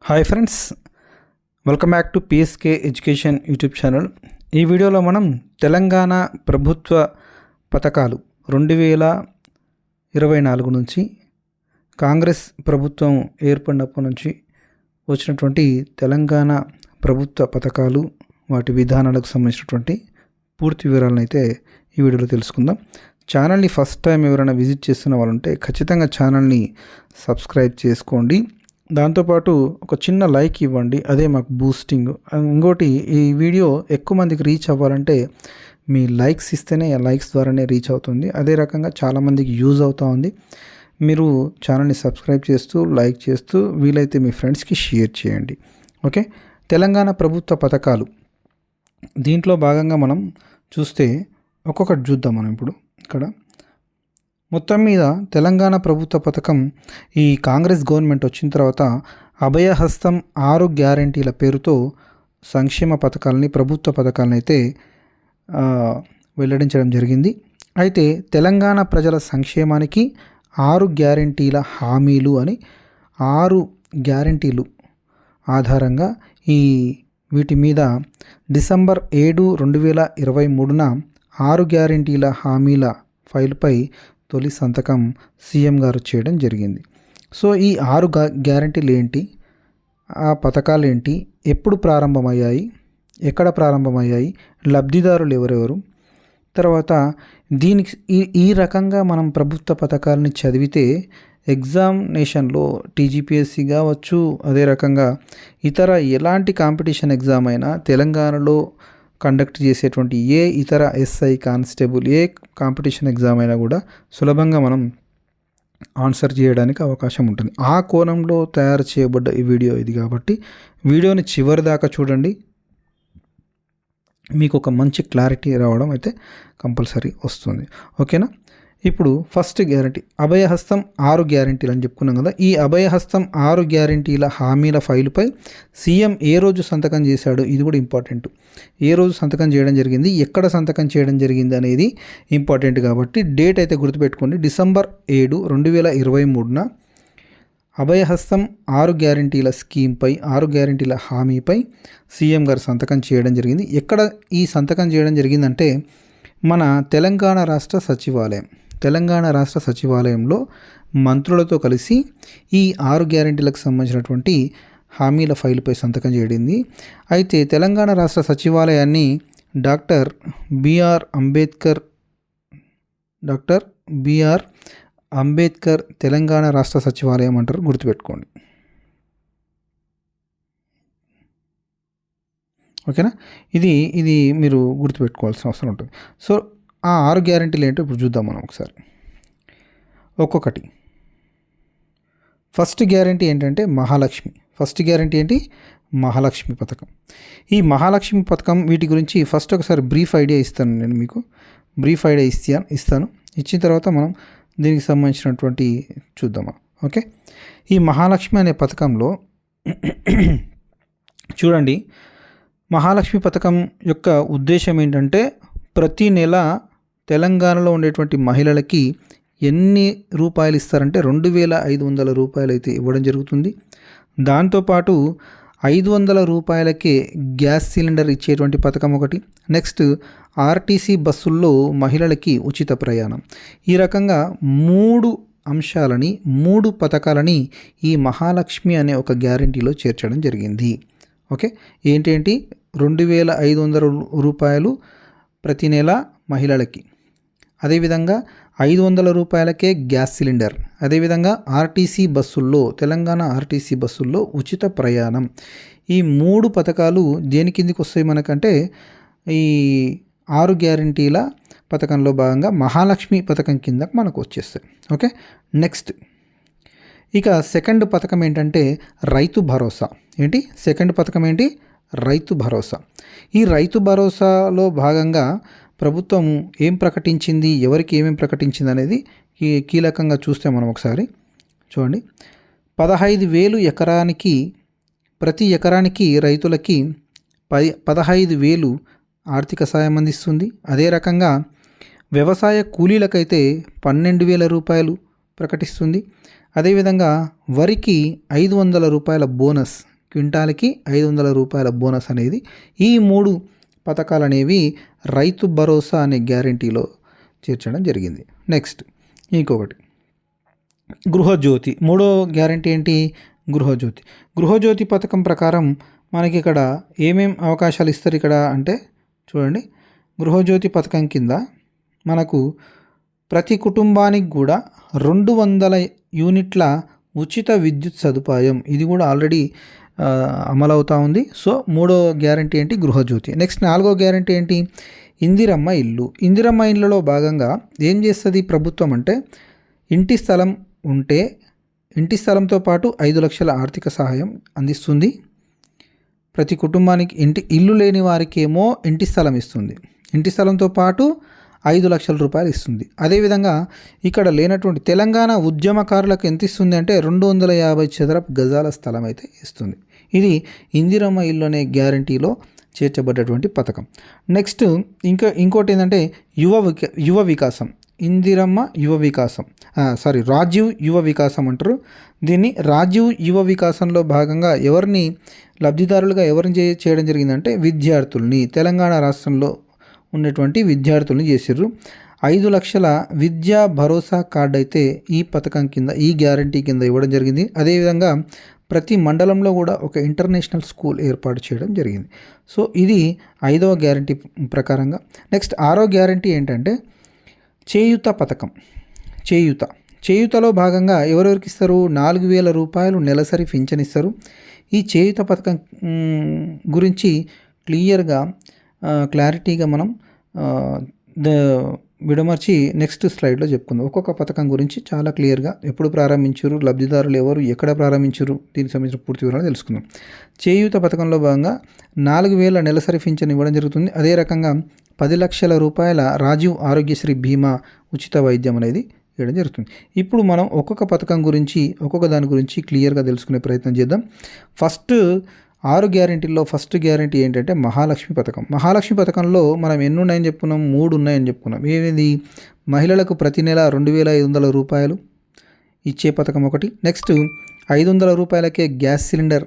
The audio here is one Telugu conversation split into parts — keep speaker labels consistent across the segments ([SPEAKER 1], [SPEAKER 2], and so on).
[SPEAKER 1] Hi friends, welcome back to PSK education YouTube channel. ఈ వీడియోలో మనం తెలంగాణ ప్రభుత్వ పథకాలు 2024 నుంచి కాంగ్రెస్ ప్రభుత్వం ఏర్పడినప్పటి నుంచి వచ్చినటువంటి తెలంగాణ ప్రభుత్వ పథకాలు, వాటి విధానాలకు సంబంధించినటువంటి పూర్తి వివరాలను అయితే ఈ వీడియోలో తెలుసుకుందాం. ఛానల్ని ఫస్ట్ టైం ఎవరైనా విజిట్ చేస్తున్న వాళ్ళు ఉంటే ఖచ్చితంగా ఛానల్ని సబ్స్క్రైబ్ చేసుకోండి. దాంతోపాటు ఒక చిన్న లైక్ ఇవ్వండి, అదే మాకు బూస్టింగ్. ఇంకోటి, ఈ వీడియో ఎక్కువ మందికి రీచ్ అవ్వాలంటే మీ లైక్స్ ఇస్తేనే, లైక్స్ ద్వారానే రీచ్ అవుతుంది. అదే రకంగా చాలామందికి యూజ్ అవుతూ ఉంది. మీరు ఛానల్ని సబ్స్క్రైబ్ చేస్తూ, లైక్ చేస్తూ, వీలైతే మీ ఫ్రెండ్స్కి షేర్ చేయండి. ఓకే, తెలంగాణ ప్రభుత్వ పథకాలు దీంట్లో భాగంగా మనం చూస్తే ఒక్కొక్కటి చూద్దాం. మనం ఇప్పుడు ఇక్కడ మొత్తం మీద తెలంగాణ ప్రభుత్వ పథకం ఈ కాంగ్రెస్ గవర్నమెంట్ వచ్చిన తర్వాత అభయహస్తం 6 గ్యారంటీల పేరుతో సంక్షేమ పథకాలని, ప్రభుత్వ పథకాలను అయితే వెల్లడించడం జరిగింది. అయితే తెలంగాణ ప్రజల సంక్షేమానికి 6 గ్యారంటీల హామీలు అని 6 గ్యారంటీలు ఆధారంగా వీటి మీద డిసెంబర్ 7, 2023న 6 గ్యారంటీల హామీల ఫైల్పై తొలి సంతకం సీఎం గారు చేయడం జరిగింది. సో ఈ 6 గ్యారంటీలు ఏంటి, ఆ పథకాలు ఏంటి, ఎప్పుడు ప్రారంభమయ్యాయి, ఎక్కడ ప్రారంభమయ్యాయి, లబ్ధిదారులు ఎవరెవరు, తర్వాత దీనికి ఈ రకంగా మనం ప్రభుత్వ పథకాలని చదివితే ఎగ్జామినేషన్లో టీజీపీఎస్సీ కావచ్చు, అదే రకంగా ఇతర ఎలాంటి కాంపిటీషన్ ఎగ్జామ్ అయినా తెలంగాణలో కండక్ట్ చేసేటువంటి ఏ ఇతర ఎస్ఐ, కానిస్టేబుల్, ఏ కాంపిటీషన్ ఎగ్జామ్ అయినా కూడా సులభంగా మనం ఆన్సర్ చేయడానికి అవకాశం ఉంటుంది. ఆ కోణంలో తయారు చేయబడ్డ ఈ వీడియో ఇది కాబట్టి వీడియోని చివరి దాకా చూడండి. మీకు ఒక మంచి క్లారిటీ రావడం అయితే కంపల్సరీ వస్తుంది. ఓకేనా. ఇప్పుడు ఫస్ట్ గ్యారంటీ అభయహస్తం 6 గ్యారంటీలు అని చెప్పుకున్నాం కదా. ఈ అభయహస్తం 6 గ్యారంటీల హామీల ఫైలుపై సీఎం ఏ రోజు సంతకం చేశాడు, ఇది కూడా ఇంపార్టెంట్. ఏ రోజు సంతకం చేయడం జరిగింది, ఎక్కడ సంతకం చేయడం జరిగింది అనేది ఇంపార్టెంట్ కాబట్టి డేట్ అయితే గుర్తుపెట్టుకోండి. డిసెంబర్ 7, 2023న అభయహస్తం 6 గ్యారంటీల స్కీమ్పై, 6 గ్యారంటీల హామీపై సీఎం గారు సంతకం చేయడం జరిగింది. ఎక్కడ ఈ సంతకం చేయడం జరిగిందంటే మన తెలంగాణ రాష్ట్ర సచివాలయంలో మంత్రులతో కలిసి ఈ 6 గ్యారంటీలకు సంబంధించినటువంటి హామీల ఫైలుపై సంతకం చేయడింది. అయితే తెలంగాణ రాష్ట్ర సచివాలయాన్ని డాక్టర్ బిఆర్ అంబేద్కర్ తెలంగాణ రాష్ట్ర సచివాలయం అంటారు, గుర్తుపెట్టుకోండి. ఓకేనా. ఇది మీరు గుర్తుపెట్టుకోవాల్సిన అవసరం ఉంటుంది. సో ఆ 6 గ్యారంటీలు ఏంటో ఇప్పుడు చూద్దాం మనం ఒకసారి ఒక్కొక్కటి. ఫస్ట్ గ్యారంటీ ఏంటంటే మహాలక్ష్మి. ఫస్ట్ గ్యారంటీ ఏంటి? మహాలక్ష్మి పథకం. ఈ మహాలక్ష్మి పథకం వీటి గురించి ఫస్ట్ ఒకసారి బ్రీఫ్ ఐడియా ఇస్తాను. నేను మీకు బ్రీఫ్ ఐడియా ఇస్తాను. ఇచ్చిన తర్వాత మనం దీనికి సంబంధించినటువంటి చూద్దామా. ఓకే, ఈ మహాలక్ష్మి అనే పథకంలో చూడండి, మహాలక్ష్మి పథకం యొక్క ఉద్దేశం ఏంటంటే ప్రతి నెల తెలంగాణలో ఉండేటువంటి మహిళలకి ఎన్ని రూపాయలు ఇస్తారంటే 2,500 రూపాయలు అయితే ఇవ్వడం జరుగుతుంది. దాంతోపాటు 500 రూపాయలకే గ్యాస్ సిలిండర్ ఇచ్చేటువంటి పథకం ఒకటి. నెక్స్ట్ ఆర్టీసీ బస్సుల్లో మహిళలకి ఉచిత ప్రయాణం. ఈ రకంగా 3 అంశాలని, 3 పథకాలని ఈ మహాలక్ష్మి అనే ఒక గ్యారంటీలో చేర్చడం జరిగింది. ఓకే, ఏంటేంటి? 2,500 రూపాయలు ప్రతి నెల మహిళలకి, అదేవిధంగా 500 రూపాయలకే గ్యాస్ సిలిండర్, అదేవిధంగా ఆర్టీసీ బస్సుల్లో, తెలంగాణ ఆర్టీసీ బస్సుల్లో ఉచిత ప్రయాణం. ఈ 3 పథకాలు దేని కిందికి వస్తాయి మనకంటే ఈ 6 గ్యారంటీల పథకంలో భాగంగా మహాలక్ష్మి పథకం కింద మనకు వచ్చేస్తాయి. ఓకే, నెక్స్ట్ ఇక సెకండ్ పథకం ఏంటంటే రైతు భరోసా. ఏంటి సెకండ్ పథకం ఏంటి? రైతు భరోసా. ఈ రైతు భరోసాలో భాగంగా ప్రభుత్వం ఏం ప్రకటించింది, ఎవరికి ఏమేమి ప్రకటించింది అనేది కీలకంగా చూస్తే మనం ఒకసారి చూడండి. 15,000 ఎకరానికి, ప్రతి ఎకరానికి రైతులకి 15,000 ఆర్థిక సాయం అందిస్తుంది. అదే రకంగా వ్యవసాయ కూలీలకైతే 12,000 రూపాయలు ప్రకటిస్తుంది. అదేవిధంగా వరికి 500 రూపాయల బోనస్ క్వింటాల్కి 500 రూపాయల బోనస్ అనేది ఈ 3 పథకాలు అనేవి రైతు భరోసా అనే గ్యారంటీలో చేర్చడం జరిగింది. నెక్స్ట్ ఇంకొకటి గృహజ్యోతి. మూడో గ్యారంటీ ఏంటి? గృహజ్యోతి. గృహజ్యోతి పథకం ప్రకారం మనకి ఇక్కడ ఏమేం అవకాశాలు ఇస్తారు ఇక్కడ అంటే చూడండి, గృహజ్యోతి పథకం కింద మనకు ప్రతి కుటుంబానికి కూడా 200 యూనిట్ల ఉచిత విద్యుత్ సదుపాయం, ఇది కూడా ఆల్రెడీ అమలవుతూ ఉంది. సో మూడో గ్యారంటీ ఏంటి? గృహజ్యోతి. నెక్స్ట్ నాలుగో గ్యారంటీ ఏంటి? ఇందిరమ్మ ఇల్లు. ఇందిరమ్మ ఇళ్ళలో భాగంగా ఏం చేస్తుంది ప్రభుత్వం అంటే, ఇంటి స్థలం ఉంటే ఇంటి స్థలంతో పాటు 5 లక్షల ఆర్థిక సహాయం అందిస్తుంది. ప్రతి కుటుంబానికి ఇల్లు లేని వారికి ఏమో ఇంటి స్థలం ఇస్తుంది. ఇంటి స్థలంతో పాటు 5 లక్షల రూపాయలు ఇస్తుంది. అదేవిధంగా ఇక్కడ లేనటువంటి తెలంగాణ ఉద్యమకారులకు ఎంత ఇస్తుంది అంటే 250 చదరపు గజాల స్థలం అయితే ఇస్తుంది. ఇది ఇందిరమ్మ ఇల్లు అనే గ్యారంటీలో చేర్చబడ్డటువంటి పథకం. నెక్స్ట్ ఇంకోటి ఏంటంటే యువ వికాసం. ఇందిరమ్మ యువ వికాసం, రాజీవ్ యువ వికాసం అంటారు దీన్ని. రాజీవ్ యువ వికాసంలో భాగంగా లబ్ధిదారులుగా ఎవరిని చేయడం జరిగిందంటే విద్యార్థుల్ని, తెలంగాణ రాష్ట్రంలో ఉన్నటువంటి విద్యార్థుల్ని చేసిర్రు. 5 లక్షల విద్యా భరోసా కార్డు అయితే ఈ పథకం కింద, ఈ గ్యారంటీ కింద ఇవ్వడం జరిగింది. అదేవిధంగా ప్రతి మండలంలో కూడా ఒక ఇంటర్నేషనల్ స్కూల్ ఏర్పాటు చేయడం జరిగింది. సో ఇది 5వ గ్యారంటీ ప్రకారంగా. నెక్స్ట్ 6వ గ్యారంటీ ఏంటంటే చేయూత పథకం. చేయూతలో భాగంగా ఎవరెవరికి ఇస్తారు? 4,000 రూపాయలు నెలసరి పింఛన్ ఇస్తారు. ఈ చేయూత పథకం గురించి క్లారిటీగా మనం విడమర్చి నెక్స్ట్ స్లైడ్లో చెప్పుకుందాం. ఒక్కొక్క పథకం గురించి చాలా క్లియర్గా ఎప్పుడు ప్రారంభించారు, లబ్ధిదారులు ఎవరు, ఎక్కడ ప్రారంభించారు, దీనికి సంబంధించిన పూర్తి వివరాలు తెలుసుకుందాం. చేయూత పథకంలో భాగంగా 4,000 నెలసరి పింఛన్ ఇవ్వడం జరుగుతుంది. అదే రకంగా 10 లక్షల రూపాయల రాజీవ్ ఆరోగ్యశ్రీ బీమా ఉచిత వైద్యం అనేది ఇవ్వడం జరుగుతుంది. ఇప్పుడు మనం ఒక్కొక్క పథకం గురించి, ఒక్కొక్క దాని గురించి క్లియర్గా తెలుసుకునే ప్రయత్నం చేద్దాం. ఫస్ట్ 6 గ్యారంటీల్లో ఫస్ట్ గ్యారంటీ ఏంటంటే మహాలక్ష్మి పథకం. మహాలక్ష్మి పథకంలో మనం ఎన్ని ఉన్నాయని చెప్పుకున్నాం? 3 ఉన్నాయని చెప్పుకున్నాం. ఏది? మహిళలకు ప్రతి నెల 2,500 రూపాయలు ఇచ్చే పథకం ఒకటి. నెక్స్ట్ 500 రూపాయలకే గ్యాస్ సిలిండర్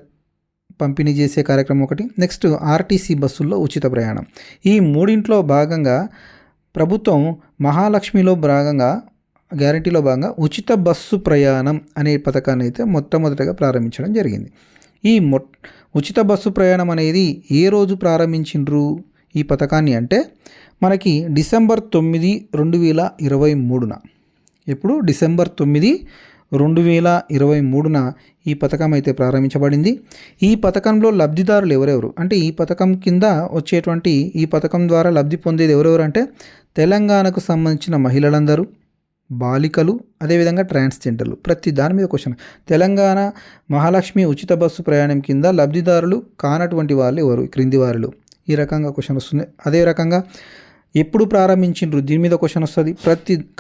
[SPEAKER 1] పంపిణీ చేసే కార్యక్రమం ఒకటి. నెక్స్ట్ ఆర్టీసీ బస్సుల్లో ఉచిత ప్రయాణం. ఈ మూడింట్లో భాగంగా ప్రభుత్వం మహాలక్ష్మిలో భాగంగా, గ్యారంటీలో భాగంగా ఉచిత బస్సు ప్రయాణం అనే పథకాన్ని అయితే మొట్టమొదటిగా ప్రారంభించడం జరిగింది. ఈ ఉచిత బస్సు ప్రయాణం అనేది ఏ రోజు ప్రారంభించిండ్రు ఈ పథకాన్ని అంటే మనకి డిసెంబర్ 9, 2023న. ఎప్పుడు? డిసెంబర్ 9, 2023న ఈ పథకం అయితే ప్రారంభించబడింది. ఈ పథకంలో లబ్ధిదారులు ఎవరెవరు అంటే, ఈ పథకం కింద వచ్చేటువంటి, ఈ పథకం ద్వారా లబ్ధి పొందేది ఎవరెవరు అంటే తెలంగాణకు సంబంధించిన మహిళలందరూ, బాలికలు, అదేవిధంగా ట్రాన్స్జెండర్లు. ప్రతి దాని మీద క్వశ్చన్. తెలంగాణ మహాలక్ష్మి ఉచిత బస్సు ప్రయాణం కింద లబ్ధిదారులు కానటువంటి వాళ్ళు ఎవరు? క్రింది వారిలో. ఈ రకంగా క్వశ్చన్ వస్తుంది. అదే రకంగా ఎప్పుడు ప్రారంభించిండ్రు దీని మీద క్వశ్చన్ వస్తుంది.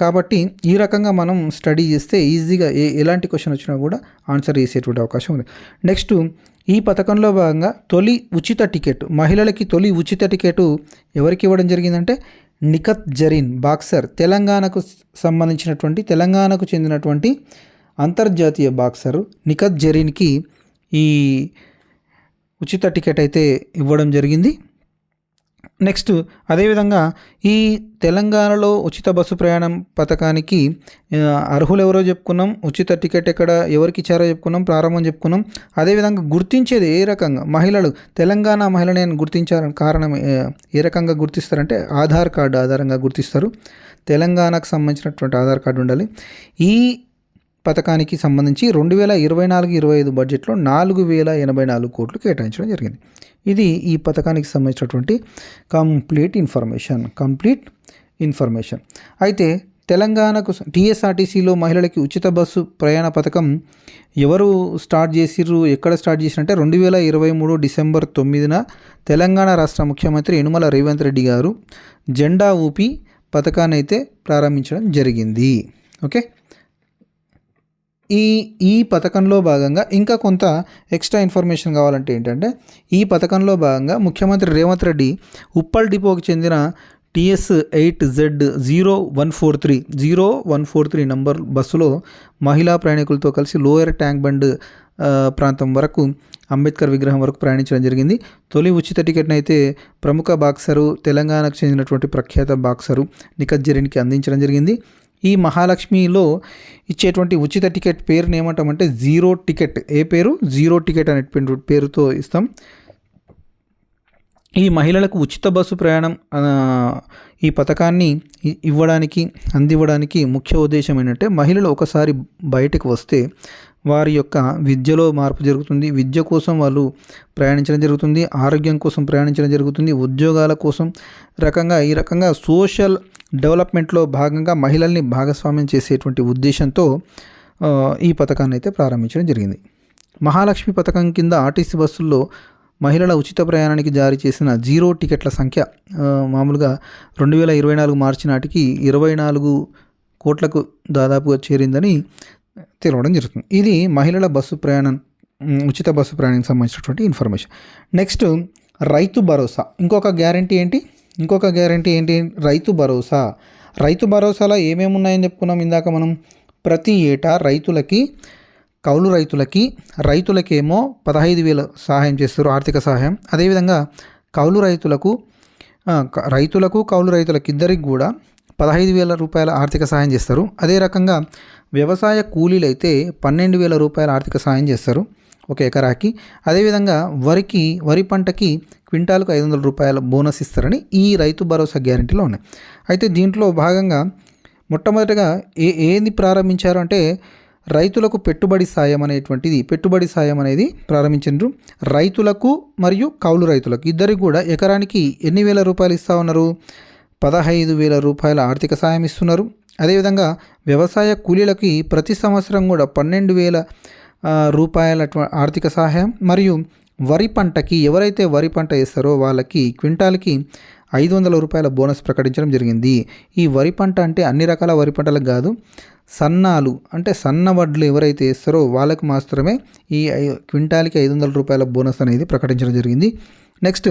[SPEAKER 1] కాబట్టి ఈ రకంగా మనం స్టడీ చేస్తే ఈజీగా ఎలాంటి క్వశ్చన్ వచ్చినా కూడా ఆన్సర్ చేసేటువంటి అవకాశం ఉంది. నెక్స్ట్ ఈ పథకంలో భాగంగా తొలి ఉచిత టికెట్, మహిళలకి తొలి ఉచిత టికెట్ ఎవరికి ఇవ్వడం జరిగిందంటే నిఖత్ జరీన్ బాక్సర్, తెలంగాణకు సంబంధించినటువంటి, తెలంగాణకు చెందినటువంటి అంతర్జాతీయ బాక్సరు నిఖత్ జరీన్కి ఈ ఉచిత టికెట్ అయితే ఇవ్వడం జరిగింది. నెక్స్ట్ అదేవిధంగా ఈ తెలంగాణలో ఉచిత బస్సు ప్రయాణం పథకానికి అర్హులు ఎవరో చెప్పుకున్నాం, ఉచిత టికెట్ ఎవరికి ఇచ్చారో చెప్పుకున్నాం, ప్రారంభం చెప్పుకున్నాం. అదేవిధంగా గుర్తించేది ఏ రకంగా, మహిళలు తెలంగాణ మహిళని గుర్తించాలని కారణం ఏ రకంగా గుర్తిస్తారంటే ఆధార్ కార్డు ఆధారంగా గుర్తిస్తారు. తెలంగాణకు సంబంధించినటువంటి ఆధార్ కార్డు ఉండాలి. ఈ పథకానికి సంబంధించి 2024-25 బడ్జెట్లో 4,084 కోట్లు కేటాయించడం జరిగింది. ఇది ఈ పథకానికి సంబంధించినటువంటి కంప్లీట్ ఇన్ఫర్మేషన్. అయితే తెలంగాణకు టీఎస్ఆర్టీసీలో మహిళలకి ఉచిత బస్సు ప్రయాణ పథకం ఎవరు స్టార్ట్ చేసిర్రు, ఎక్కడ స్టార్ట్ చేసిరంటే 2023 డిసెంబర్ 9న తెలంగాణ రాష్ట్ర ముఖ్యమంత్రి యనుమల రేవంత్ రెడ్డి గారు జెండా ఊపి పథకాన్ని అయితే ప్రారంభించడం జరిగింది. ఓకే, ఈ పథకంలో భాగంగా ఇంకా కొంత ఎక్స్ట్రా ఇన్ఫర్మేషన్ కావాలంటే ఏంటంటే, ఈ పథకంలో భాగంగా ముఖ్యమంత్రి రేవంత్ రెడ్డి ఉప్పల్ డిపోకి చెందిన TS8Z0143 నంబర్ బస్సులో మహిళా ప్రయాణికులతో కలిసి లోయర్ ట్యాంక్ బండ్ ప్రాంతం వరకు అంబేద్కర్ విగ్రహం వరకు ప్రయాణించడం జరిగింది. తొలి ఉచిత టికెట్ని అయితే ప్రముఖ బాక్సరు, తెలంగాణకు చెందినటువంటి ప్రఖ్యాత బాక్సరు నిఖత్ జరీన్కి అందించడం జరిగింది. ఈ మహాలక్ష్మిలో ఇచ్చేటువంటి ఉచిత టికెట్ పేరుని ఏమంటామంటే జీరో టికెట్. ఏ పేరు? జీరో టికెట్ అనేటువంటి పేరుతో ఇస్తాం. ఈ మహిళలకు ఉచిత బస్సు ప్రయాణం ఈ పథకాన్ని అందివ్వడానికి ముఖ్య ఉద్దేశం ఏంటంటే మహిళలు ఒకసారి బయటకు వస్తే వారి యొక్క విద్యలో మార్పు జరుగుతుంది, విద్య కోసం వాళ్ళు ప్రయాణించడం జరుగుతుంది, ఆరోగ్యం కోసం ప్రయాణించడం జరుగుతుంది, ఉద్యోగాల కోసం ఈ రకంగా సోషల్ డెవలప్మెంట్లో భాగంగా మహిళల్ని భాగస్వామ్యం చేసేటువంటి ఉద్దేశంతో ఈ పథకాన్ని అయితే ప్రారంభించడం జరిగింది. మహాలక్ష్మి పథకం కింద ఆర్టీసీ బస్సుల్లో మహిళల ఉచిత ప్రయాణానికి జారీ చేసిన జీరో టికెట్ల సంఖ్య మామూలుగా 2024 మార్చి నాటికి 24 కోట్లకు దాదాపుగా చేరిందని తెలవడం జరుగుతుంది. ఇది మహిళల ఉచిత బస్సు ప్రయాణానికి సంబంధించినటువంటి ఇన్ఫర్మేషన్. నెక్స్ట్ రైతు భరోసా. ఇంకొక గ్యారంటీ ఏంటి? రైతు భరోసా. రైతు భరోసాలో ఏమేమి ఉన్నాయని చెప్పుకున్నాం ఇందాక మనం. ప్రతి ఏటా కౌలు రైతులకేమో 15,000 సహాయం చేస్తారు, ఆర్థిక సహాయం. అదేవిధంగా కౌలు రైతులకు ఇద్దరికి కూడా 15,000 రూపాయల ఆర్థిక సహాయం చేస్తారు. అదే రకంగా వ్యవసాయ కూలీలు అయితే 12,000 రూపాయల ఆర్థిక సహాయం చేస్తారు ఒక ఎకరాకి. అదేవిధంగా వరి పంటకి క్వింటాలకు 500 రూపాయల బోనస్ ఇస్తారని ఈ రైతు భరోసా గ్యారంటీలో ఉన్నాయి. అయితే దీంట్లో భాగంగా మొట్టమొదటిగా ఏది ప్రారంభించారు అంటే రైతులకు పెట్టుబడి సాయం అనేది ప్రారంభించారు. రైతులకు మరియు కౌలు రైతులకు ఇద్దరికి కూడా ఎకరానికి ఎన్ని వేల రూపాయలు ఇస్తా ఉన్నారు? 15,000 రూపాయల ఆర్థిక సాయం ఇస్తున్నారు. అదేవిధంగా వ్యవసాయ కూలీలకి ప్రతి సంవత్సరం కూడా 12,000 రూపాయల ఆర్థిక సహాయం. మరియు వరి పంటకి ఎవరైతే వరి పంట వేస్తారో వాళ్ళకి క్వింటాల్కి 500 రూపాయల బోనస్ ప్రకటించడం జరిగింది. ఈ వరి పంట అంటే అన్ని రకాల వరి పంటలకు కాదు, సన్న వడ్లు ఎవరైతే వేస్తారో వాళ్ళకు మాత్రమే ఈ క్వింటాల్కి 500 రూపాయల బోనస్ అనేది ప్రకటించడం జరిగింది. నెక్స్ట్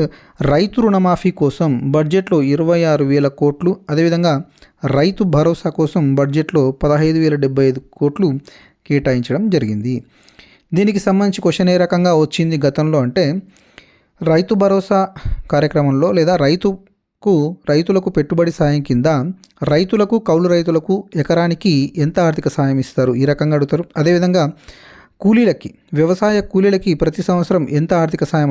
[SPEAKER 1] రైతు రుణమాఫీ కోసం బడ్జెట్లో 26,000 కోట్లు. అదేవిధంగా రైతు భరోసా కోసం బడ్జెట్లో 15,075 కోట్లు కేటాయించడం జరిగింది. దీనికి సంబంధించి క్వశ్చన్ ఏ రకంగా వచ్చింది గతంలో అంటే రైతు భరోసా కార్యక్రమంలో లేదా రైతులకు పెట్టుబడి సాయం కింద కౌలు రైతులకు ఎకరానికి ఎంత ఆర్థిక సాయం ఇస్తారు ఈ రకంగా అడుగుతారు. అదేవిధంగా వ్యవసాయ కూలీలకి ప్రతి సంవత్సరం ఎంత ఆర్థిక సాయం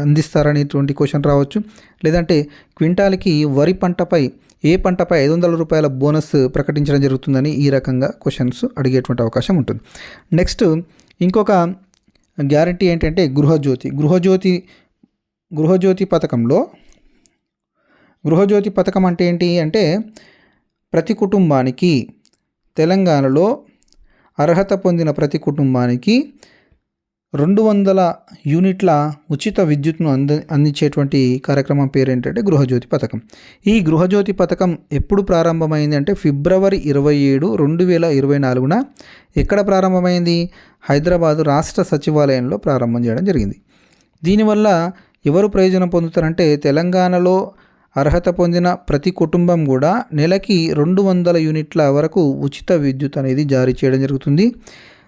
[SPEAKER 1] అందిస్తారనేటువంటి క్వశ్చన్ రావచ్చు. లేదంటే క్వింటాల్కి ఏ పంటపై 500 రూపాయల బోనస్ ప్రకటించడం జరుగుతుందని ఈ రకంగా క్వశ్చన్స్ అడిగేటువంటి అవకాశం ఉంటుంది. నెక్స్ట్ ఇంకొక గ్యారంటీ ఏంటంటే గృహజ్యోతి పథకం అంటే ఏంటి అంటే ప్రతి కుటుంబానికి తెలంగాణలో అర్హత పొందిన ప్రతి కుటుంబానికి 200 యూనిట్ల ఉచిత విద్యుత్ను అందించేటువంటి కార్యక్రమం పేరు ఏంటంటే గృహజ్యోతి పథకం. ఈ గృహజ్యోతి పథకం ఎప్పుడు ప్రారంభమైంది అంటే ఫిబ్రవరి 27, 2024న ఎక్కడ ప్రారంభమైంది? హైదరాబాదు రాష్ట్ర సచివాలయంలో ప్రారంభం చేయడం జరిగింది. దీనివల్ల ఎవరు ప్రయోజనం పొందుతారంటే తెలంగాణలో అర్హత పొందిన ప్రతి కుటుంబం కూడా నెలకి 200 యూనిట్ల వరకు ఉచిత విద్యుత్ అనేది జారీ చేయడం జరుగుతుంది.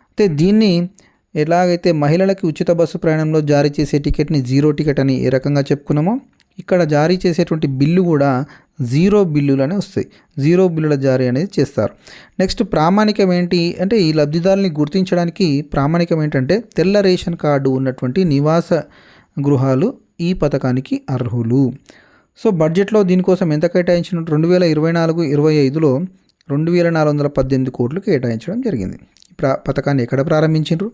[SPEAKER 1] అయితే దీన్ని ఎలాగైతే మహిళలకి ఉచిత బస్సు ప్రయాణంలో జారీ చేసే టికెట్ని జీరో టికెట్ అని ఏ రకంగా చెప్పుకున్నామో ఇక్కడ జారీ చేసేటువంటి బిల్లు కూడా జీరో బిల్లులనే వస్తాయి. జీరో బిల్లుల జారీ అనేది చేస్తారు. నెక్స్ట్ ప్రామాణికం ఏంటి అంటే ఈ లబ్ధిదారుని గుర్తించడానికి ప్రామాణికం ఏంటంటే తెల్ల రేషన్ కార్డు ఉన్నటువంటి నివాస గృహాలు ఈ పథకానికి అర్హులు. సో బడ్జెట్లో దీనికోసం ఎంత కేటాయించిన 2024-25లో 2,418 కోట్లు కేటాయించడం జరిగింది. పథకాన్ని ఎక్కడ ప్రారంభించారు?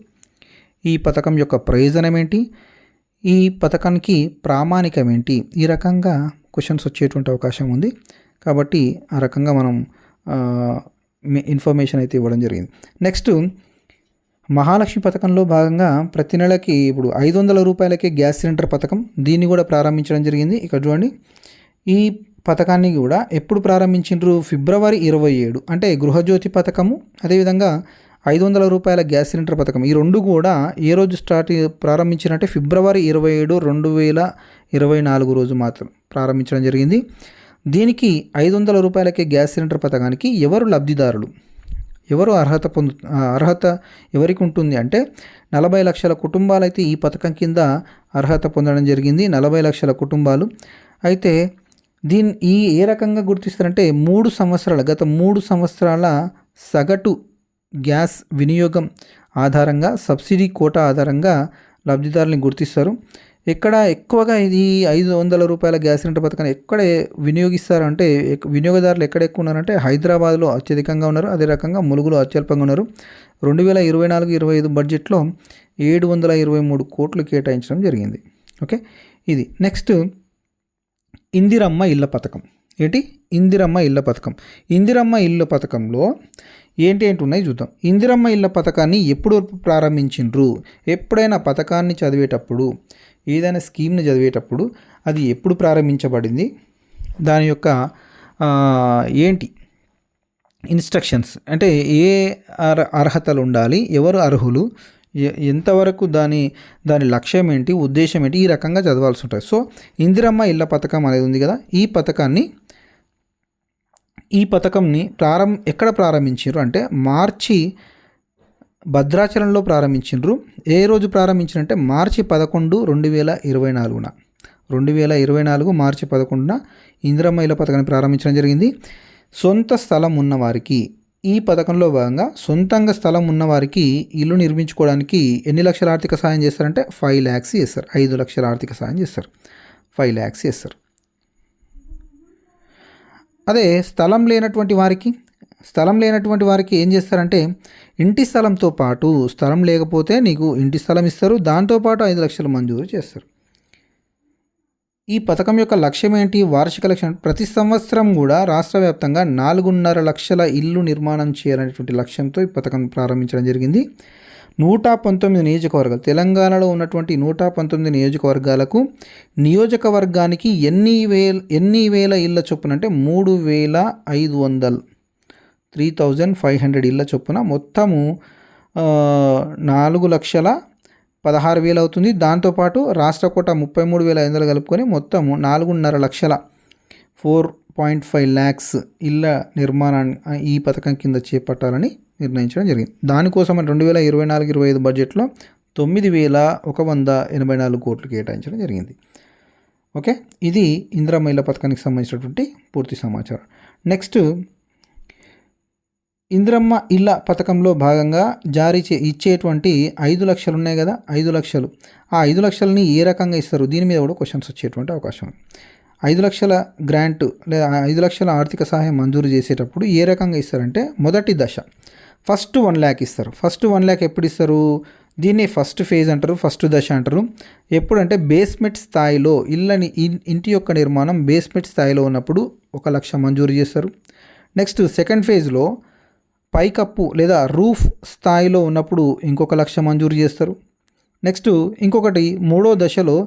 [SPEAKER 1] ఈ పథకం యొక్క ప్రయోజనం ఏంటి? ఈ పథకానికి ప్రామాణికం ఏంటి? ఈ రకంగా క్వశ్చన్స్ వచ్చేటువంటి అవకాశం ఉంది. కాబట్టి ఆ రకంగా మనం ఇన్ఫర్మేషన్ అయితే ఇవ్వడం జరిగింది. నెక్స్ట్ మహాలక్ష్మి పథకంలో భాగంగా ప్రతి నెలకి ఇప్పుడు 500 రూపాయలకే గ్యాస్ సిలిండర్ పథకం దీన్ని కూడా ప్రారంభించడం జరిగింది. ఇక్కడ చూడండి ఈ పథకాన్ని కూడా ఎప్పుడు ప్రారంభించారు? ఫిబ్రవరి 27 అంటే గృహజ్యోతి పథకము అదేవిధంగా 500 రూపాయల గ్యాస్ సిలిండర్ పథకం ఈ రెండు కూడా ఏ రోజు ప్రారంభించినట్టే ఫిబ్రవరి 27, 2024 రోజు మాత్రం ప్రారంభించడం జరిగింది. దీనికి 500 రూపాయలకే గ్యాస్ సిలిండర్ పథకానికి ఎవరు లబ్ధిదారులు, ఎవరు అర్హత ఎవరికి ఉంటుంది అంటే 40 లక్షల కుటుంబాలు అయితే ఈ పథకం కింద అర్హత పొందడం జరిగింది. 40 లక్షల కుటుంబాలు అయితే ఏ రకంగా గుర్తిస్తారంటే గత 3 సంవత్సరాల సగటు గ్యాస్ వినియోగం ఆధారంగా, సబ్సిడీ కోటా ఆధారంగా లబ్ధిదారులను గుర్తిస్తారు. ఎక్కడ ఎక్కువగా ఇది 500 రూపాయల గ్యాస్ సిలిండర్ పథకాన్ని ఎక్కడ వినియోగిస్తారంటే, వినియోగదారులు ఎక్కడ ఎక్కువ ఉన్నారంటే హైదరాబాద్లో అత్యధికంగా ఉన్నారు, అదే రకంగా ములుగులో అత్యల్పంగా ఉన్నారు. 2024-25 బడ్జెట్లో 723 కోట్లు కేటాయించడం జరిగింది. ఓకే, ఇది నెక్స్ట్ ఇందిరమ్మ ఇళ్ళ పథకం. ఇందిరమ్మ ఇళ్ళ పథకం. ఇందిరమ్మ ఇళ్ళ పథకంలో ఏంటి ఉన్నాయి చూద్దాం. ఇందిరమ్మ ఇళ్ళ పథకాన్ని ఎప్పుడు ప్రారంభించిండ్రు? ఎప్పుడైనా పథకాన్ని చదివేటప్పుడు, ఏదైనా స్కీమ్ని చదివేటప్పుడు అది ఎప్పుడు ప్రారంభించబడింది, దాని యొక్క ఇన్స్ట్రక్షన్స్ అంటే ఏ అర్హతలు ఉండాలి, ఎవరు అర్హులు, ఎంతవరకు దాని లక్ష్యం ఏంటి, ఉద్దేశం ఏంటి, ఈ రకంగా చదవాల్సి ఉంటుంది. సో ఇందిరమ్మ ఇళ్ళ పథకం అనేది ఉంది కదా, ఈ పథకంని ఎక్కడ ప్రారంభించారు అంటే మార్చి భద్రాచలంలో ప్రారంభించారు. ఏ రోజు ప్రారంభించారంటే మార్చి 11, 2024. 2024 మార్చి 11న ఇందిరమ్మ ఇళ్ళ పథకాన్ని ప్రారంభించడం జరిగింది. సొంత స్థలం ఉన్నవారికి, ఈ పథకంలో భాగంగా సొంతంగా స్థలం ఉన్నవారికి ఇల్లు నిర్మించుకోవడానికి ఎన్ని లక్షల ఆర్థిక సాయం చేస్తారంటే 5 lakhs చేస్తారు. 5 లక్షల ఆర్థిక సాయం చేస్తారు, 5 lakhs చేస్తారు. అదే స్థలం లేనటువంటి వారికి ఏం చేస్తారంటే ఇంటి స్థలంతో పాటు, స్థలం లేకపోతే నీకు ఇంటి స్థలం ఇస్తారు, దాంతోపాటు 5 లక్షలు మంజూరు చేస్తారు. ఈ పథకం యొక్క లక్ష్యం ఏంటి? వార్షిక లక్ష్యం ప్రతి సంవత్సరం కూడా రాష్ట్ర వ్యాప్తంగా 4.5 లక్షల ఇల్లు నిర్మాణం చేయాలనేటువంటి లక్ష్యంతో ఈ పథకం ప్రారంభించడం జరిగింది. 119 నియోజకవర్గాలు, తెలంగాణలో ఉన్నటువంటి 119 నియోజకవర్గాలకు నియోజకవర్గానికి ఎన్ని వేల ఇళ్ళ చొప్పున అంటే 3,500 ఇళ్ళ చొప్పున మొత్తము 4,16,000 అవుతుంది. దాంతోపాటు రాష్ట్ర కోట 33,500 కలుపుకొని మొత్తము 4.5 లక్షల 4.5 lakhs ఇళ్ళ నిర్మాణాన్ని ఈ పథకం కింద చేపట్టాలని నిర్ణయించడం జరిగింది. దానికోసం 2024-25 బడ్జెట్లో 9,184 కోట్లు కేటాయించడం జరిగింది. ఓకే, ఇది ఇందిరమ్మ ఇళ్ళ పథకానికి సంబంధించినటువంటి పూర్తి సమాచారం. నెక్స్ట్ ఇందిరమ్మ ఇళ్ళ పథకంలో భాగంగా ఇచ్చేటువంటి 5 లక్షలు ఉన్నాయి కదా, 5 లక్షలు, ఆ 5 లక్షలని ఏ రకంగా ఇస్తారు, దీని మీద కూడా క్వశ్చన్స్ వచ్చేటువంటి అవకాశం ఉంది. 5 లక్షల గ్రాంట్ లేదా 5 లక్షల ఆర్థిక సహాయం మంజూరు చేసేటప్పుడు ఏ రకంగా ఇస్తారంటే మొదటి దశ ఫస్ట్ 1 lakh ఇస్తారు. ఫస్ట్ 1 lakh ఎప్పుడు ఇస్తారు? దీన్ని ఫస్ట్ ఫేజ్ అంటారు, ఫస్ట్ దశ అంటారు. ఎప్పుడంటే బేస్మెంట్ స్థాయిలో ఇంటి యొక్క నిర్మాణం బేస్మెంట్ స్థాయిలో ఉన్నప్పుడు 1 లక్ష మంజూరు చేస్తారు. నెక్స్ట్ సెకండ్ ఫేజ్లో పైకప్పు లేదా రూఫ్ స్థాయిలో ఉన్నప్పుడు ఇంకొక 1 లక్ష మంజూరు చేస్తారు. నెక్స్ట్ ఇంకొకటి మూడో దశలో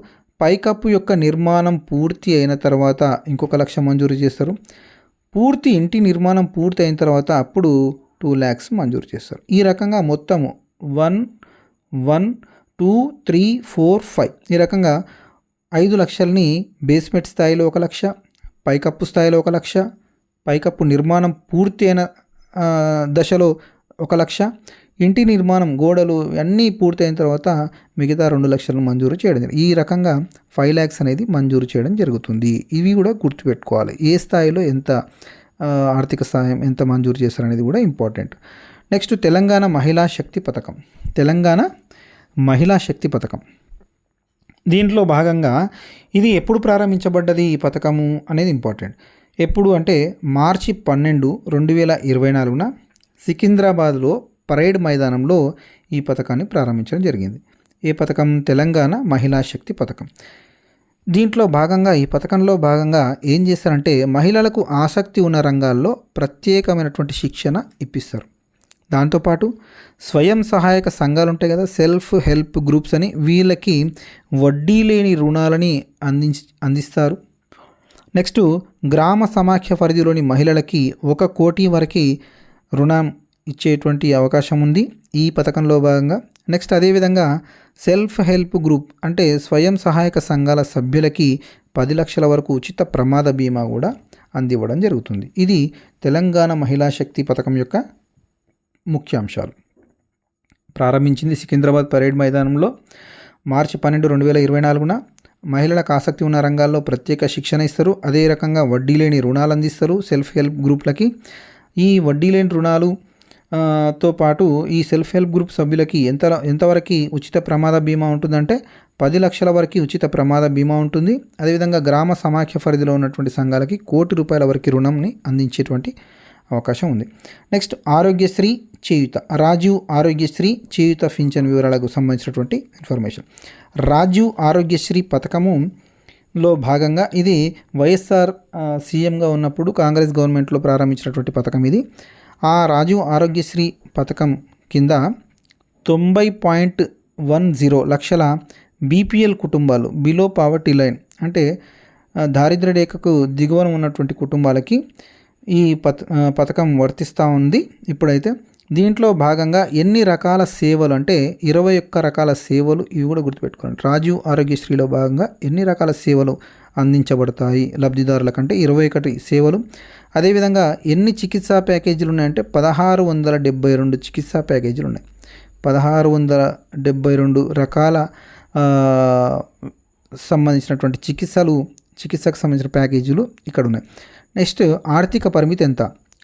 [SPEAKER 1] పైకప్పు యొక్క నిర్మాణం పూర్తి అయిన తర్వాత ఇంకొక 1 లక్ష మంజూరు చేస్తారు. పూర్తి ఇంటి నిర్మాణం పూర్తి అయిన తర్వాత అప్పుడు 2 lakhs మంజూరు చేస్తారు. ఈ రకంగా మొత్తము 1, 2, 3, 4, 5 ఈ రకంగా 5 లక్షలని బేస్మెంట్ స్థాయిలో 1 లక్ష, పైకప్పు స్థాయిలో 1 లక్ష, పైకప్పు నిర్మాణం పూర్తి అయిన దశలో 1 లక్ష, ఇంటి నిర్మాణం గోడలు అన్నీ పూర్తయిన తర్వాత మిగతా 2 లక్షలను మంజూరు చేయడం జరిగింది. ఈ రకంగా 5 lakhs అనేది మంజూరు చేయడం జరుగుతుంది. ఇవి కూడా గుర్తుపెట్టుకోవాలి, ఏ స్థాయిలో ఎంత ఆర్థిక సహాయం ఎంత మంజూరు చేస్తారనేది కూడా ఇంపార్టెంట్. నెక్స్ట్ తెలంగాణ మహిళా శక్తి పథకం. తెలంగాణ మహిళా శక్తి పథకం దీంట్లో భాగంగా ఇది ఎప్పుడు ప్రారంభించబడ్డది ఈ పథకము అనేది ఇంపార్టెంట్. ఎప్పుడు అంటే మార్చి 12, 2024 సికింద్రాబాద్లో పరేడ్ మైదానంలో ఈ పథకాన్ని ప్రారంభించడం జరిగింది. ఈ పథకం తెలంగాణ మహిళా శక్తి పథకం. దీంట్లో భాగంగా ఈ పథకంలో భాగంగా ఏం చేస్తారంటే మహిళలకు ఆసక్తి ఉన్న రంగాల్లో ప్రత్యేకమైనటువంటి శిక్షణ ఇప్పిస్తారు. దాంతోపాటు స్వయం సహాయక సంఘాలు ఉంటాయి కదా, సెల్ఫ్ హెల్ప్ గ్రూప్స్ అని, వీళ్ళకి వడ్డీ లేని రుణాలని అందిస్తారు. నెక్స్ట్ గ్రామ సమాఖ్య పరిధిలోని మహిళలకి 1 కోటి వరకు రుణం ఇచ్చేటువంటి అవకాశం ఉంది ఈ పథకంలో భాగంగా. నెక్స్ట్ అదేవిధంగా సెల్ఫ్ హెల్ప్ గ్రూప్ అంటే స్వయం సహాయక సంఘాల సభ్యులకి 10 లక్షల వరకు ఉచిత ప్రమాద బీమా కూడా అందివ్వడం జరుగుతుంది. ఇది తెలంగాణ మహిళా శక్తి పథకం యొక్క ముఖ్యాంశాలు. ప్రారంభించింది సికింద్రాబాద్ పరేడ్ మైదానంలో మార్చి 12, 2024. మహిళలకు ఆసక్తి ఉన్న రంగాల్లో ప్రత్యేక శిక్షణ ఇస్తారు. అదే రకంగా వడ్డీ లేని రుణాలు అందిస్తారు సెల్ఫ్ హెల్ప్ గ్రూప్లకి. ఈ వడ్డీ లేని రుణాలు తో పాటు ఈ సెల్ఫ్ హెల్ప్ గ్రూప్ సభ్యులకి ఎంతవరకు ఉచిత ప్రమాద బీమా ఉంటుందంటే 10 లక్షల వరకు ఉచిత ప్రమాద బీమా ఉంటుంది. అదేవిధంగా గ్రామ సమాఖ్య పరిధిలో ఉన్నటువంటి సంఘాలకి ₹1,00,00,000 వరకు రుణంని అందించేటువంటి అవకాశం ఉంది. నెక్స్ట్ ఆరోగ్యశ్రీ చేయూత, రాజీవ్ ఆరోగ్యశ్రీ చేయూత పింఛన్ వివరాలకు సంబంధించినటువంటి ఇన్ఫర్మేషన్. రాజీవ్ ఆరోగ్యశ్రీ పథకములో భాగంగా ఇది వైఎస్ఆర్ సీఎంగా ఉన్నప్పుడు కాంగ్రెస్ గవర్నమెంట్లో ప్రారంభించినటువంటి పథకం ఇది. ఆ రాజీవ్ ఆరోగ్యశ్రీ పథకం కింద 90.10 లక్షల బీపీఎల్ కుటుంబాలు, బిలో పావర్టీ లైన్ అంటే దారిద్ర్య రేఖకు దిగువన ఉన్నటువంటి కుటుంబాలకి ఈ పథకం వర్తిస్తూ ఉంది ఇప్పుడైతే. దీంట్లో భాగంగా ఎన్ని రకాల సేవలు అంటే 21 రకాల సేవలు, ఇవి కూడా గుర్తుపెట్టుకోండి. రాజీవ్ ఆరోగ్యశ్రీలో భాగంగా ఎన్ని రకాల సేవలు అందించబడతాయి లబ్ధిదారుల కంటే 21 సేవలు. అదేవిధంగా ఎన్ని చికిత్సా ప్యాకేజీలు ఉన్నాయంటే 1672 చికిత్సా ప్యాకేజీలు ఉన్నాయి. 1672 రకాల సంబంధించినటువంటి చికిత్సకు సంబంధించిన ప్యాకేజీలు ఇక్కడ ఉన్నాయి. నెక్స్ట్ ఆర్థిక పరిమితి ఎంత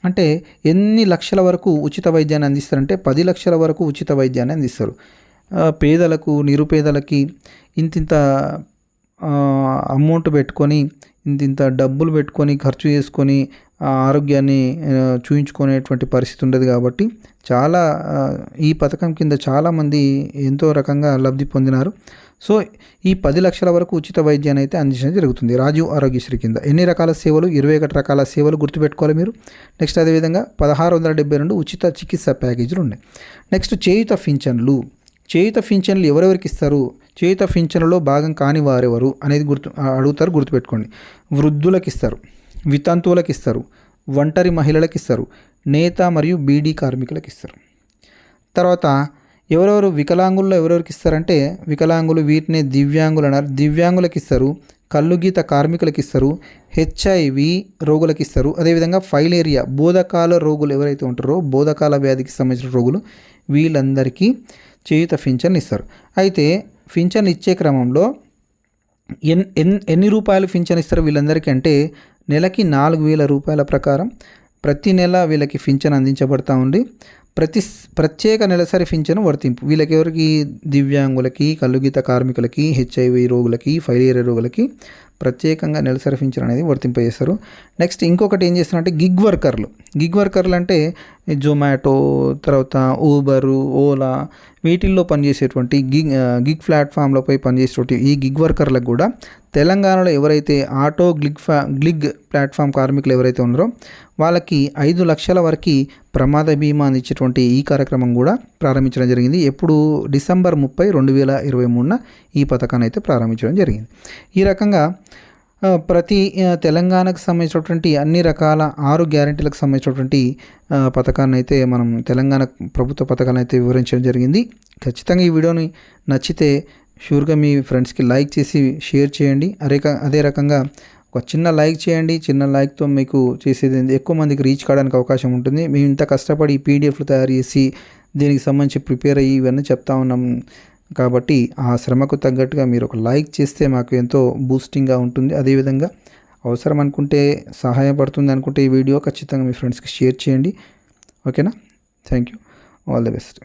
[SPEAKER 1] అంటే ఎన్ని లక్షల వరకు ఉచిత వైద్యాన్ని అందిస్తారంటే 10 లక్షల వరకు ఉచిత వైద్యాన్ని అందిస్తారు. పేదలకు, నిరుపేదలకి ఇంతింత అమౌంట్ పెట్టుకొని, ఇంతింత డబ్బులు పెట్టుకొని ఖర్చు చేసుకొని ఆరోగ్యాన్ని చూయించుకునేటువంటి పరిస్థితి ఉండదు. కాబట్టి చాలా ఈ పథకం కింద చాలామంది ఎంతో రకంగా లబ్ధి పొందినారు. సో ఈ 10 లక్షల వరకు ఉచిత వైద్యాన్ని అయితే అందించడం జరుగుతుంది రాజీవ్ ఆరోగ్యశ్రీ కింద. ఎన్ని రకాల సేవలు? 21 రకాల సేవలు గుర్తుపెట్టుకోవాలి మీరు. నెక్స్ట్ అదేవిధంగా 1672 ఉచిత చికిత్స ప్యాకేజీలు ఉన్నాయి. నెక్స్ట్ చేయూత పింఛన్లు. చేయూత పింఛన్లు ఎవరెవరికి ఇస్తారు? చేయూత పింఛన్లలో భాగం కాని వారెవరు అనేది అడుగుతారు, గుర్తుపెట్టుకోండి. వృద్ధులకు ఇస్తారు, వితంతువులకు ఇస్తారు, ఒంటరి మహిళలకు ఇస్తారు, నేత మరియు బీడీ కార్మికులకు ఇస్తారు. తర్వాత ఎవరెవరు వికలాంగుల్లో ఎవరెవరికి ఇస్తారంటే వికలాంగులు, వీటిని దివ్యాంగులు అన్నారు, దివ్యాంగులకు ఇస్తారు, కళ్ళుగీత కార్మికులకు ఇస్తారు, హెచ్ఐవి రోగులకు ఇస్తారు. అదేవిధంగా ఫైలేరియా బోధకాల రోగులు ఎవరైతే ఉంటారో బోధకాల వ్యాధికి సంబంధించిన రోగులు వీళ్ళందరికీ చేయూత పింఛన్ ఇస్తారు. అయితే పింఛన్ ఇచ్చే క్రమంలో ఎన్ని రూపాయలు పింఛన్ ఇస్తారు వీళ్ళందరికీ అంటే నెలకి ₹4,000 ప్రకారం ప్రతి నెల వీళ్ళకి పింఛన్ అందించబడతా ఉంది. ప్రత్యేక నెలసరి పింఛను వర్తింపు వీళ్ళకి ఎవరికి? దివ్యాంగులకి, కళ్ళుగీత కార్మికులకి, హెచ్ఐవి రోగులకి, ఫైలేరియా రోగులకి ప్రత్యేకంగా నెలసరి పింఛన్ అనేది వర్తింపజేస్తారు. నెక్స్ట్ ఇంకొకటి ఏం చేస్తారంటే గిగ్ వర్కర్లు అంటే జొమాటో, తర్వాత ఊబరు, ఓలా వీటిల్లో పనిచేసేటువంటి గిగ్ ప్లాట్ఫామ్లపై పనిచేసేటువంటి ఈ గిగ్ వర్కర్లకు కూడా తెలంగాణలో ఎవరైతే ఆటో గ్లిగ్ ప్లాట్ఫామ్ కార్మికులు ఎవరైతే ఉన్నారో వాళ్ళకి 5 లక్షల వరకు ప్రమాద బీమా అందించేటువంటి ఈ కార్యక్రమం కూడా ప్రారంభించడం జరిగింది. ఎప్పుడు? డిసెంబర్ 30, 2023 ఈ పథకాన్ని అయితే ప్రారంభించడం జరిగింది. ఈ రకంగా ప్రతి తెలంగాణకు సంబంధించినటువంటి అన్ని రకాల 6 గ్యారెంటీలకు సంబంధించినటువంటి పథకాన్ని అయితే మనం తెలంగాణ ప్రభుత్వ పథకాలను అయితే వివరించడం జరిగింది. ఖచ్చితంగా ఈ వీడియోని నచ్చితే షూర్గా మీ ఫ్రెండ్స్కి లైక్ చేసి షేర్ చేయండి. అదే రకంగా ఒక చిన్న లైక్ చేయండి. చిన్న లైక్తో మీకు చేసేది ఎక్కువ మందికి రీచ్ కావడానికి అవకాశం ఉంటుంది. మేము ఇంత కష్టపడి ఈ పీడిఎఫ్లు తయారు చేసి దీనికి సంబంధించి ప్రిపేర్ అయ్యి ఇవన్నీ చెప్తా ఉన్నాం. కాబట్టి ఆ శ్రమకు తగ్గట్టుగా మీరు ఒక లైక్ చేస్తే మాకు ఎంతో బూస్టింగ్గా ఉంటుంది. అదేవిధంగా అవసరం అనుకుంటే, సహాయపడుతుంది అనుకుంటే ఈ వీడియో ఖచ్చితంగా మీ ఫ్రెండ్స్కి షేర్ చేయండి. ఓకేనా? Thank you. All the best.